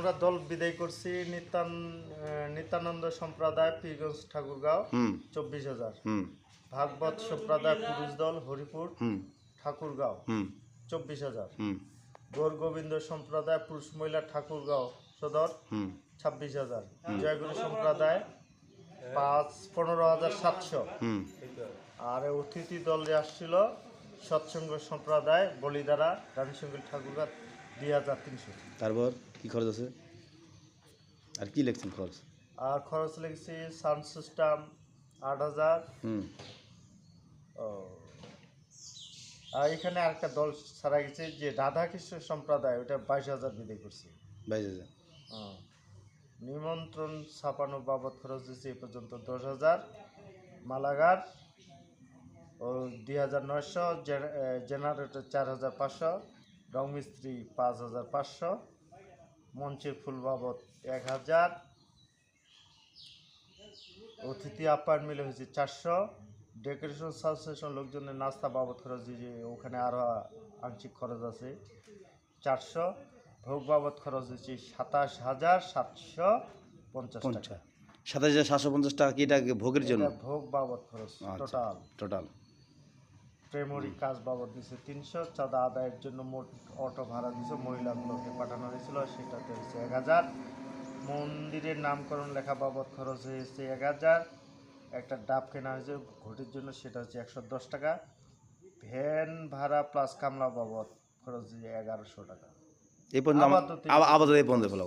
আমরা দল বিদায় করছি নিত্যানন্দ সম্প্রদায় পীরগঞ্জ ঠাকুরগাঁও 24,000। ভাগবত সম্প্রদায় পুরুষ দল হরিপুর ঠাকুরগাঁও 24,000। গৌর গোবিন্দ সম্প্রদায় পুরুষ মহিলা ঠাকুরগাঁও সদর 26,000। জয়গুরু সম্প্রদায় 15,700। আর অতিথি দল যে আসছিল সৎসঙ্গ সম্প্রদায় বলিদারা রানীশঙ্কর ঠাকুরগাঁও 2,300। তারপর কি খরচ আছে আর কি লিখছেন খরচ? আর খরচ লেগেছে সাউন্ড সিস্টেম 8,000। আর এখানে আরেকটা দল ছাড়া গেছে যে রাধাকৃষ্ণ সম্প্রদায়, ওটা 22,000 বিদায় করছে। 22,000। নিমন্ত্রণ ছাপানো বাবদ খরচ দিচ্ছে এ পর্যন্ত 10,000। মালাগার ও 2,900। জেনারেটর 4,500। রং মিস্ত্রি 5,500। মঞ্চের ফুল বাবদ 1,000। অতিথি আপ্যায়ন মিলে হয়েছে 400। ডেকোরেশন সাবস্টেশন লোকজনের নাস্তা বাবদ খরচ দিয়েছে, ওখানে আরও আংশিক খরচ আছে 400। ভোগ বাবদ খরচ দিয়েছে 27,750 টাকা। 27,750 টাকা কি এটা ভোগের জন্য? ভোগ বাবদ খরচ টোটাল। প্রেমরি কাজ বাবদ দিয়েছে 300। চাঁদা আদায়ের জন্য মোট অটো ভাড়া দিয়েছে মহিলাগুলোকে পাঠানো হয়েছিল, সেটাতে হয়েছে 1,000। মন্দিরের নামকরণ লেখা বাবদ খরচ হয়েছে 1,000। একটা ডাব কেনা হয়েছে ঘটির জন্য, সেটা হচ্ছে 110 টাকা। ভ্যান ভাড়া প্লাস কামলা বাবদ খরচ হয়েছে 1,100 টাকা। এই পর্যন্ত আপাতত এই পর্যন্ত বলা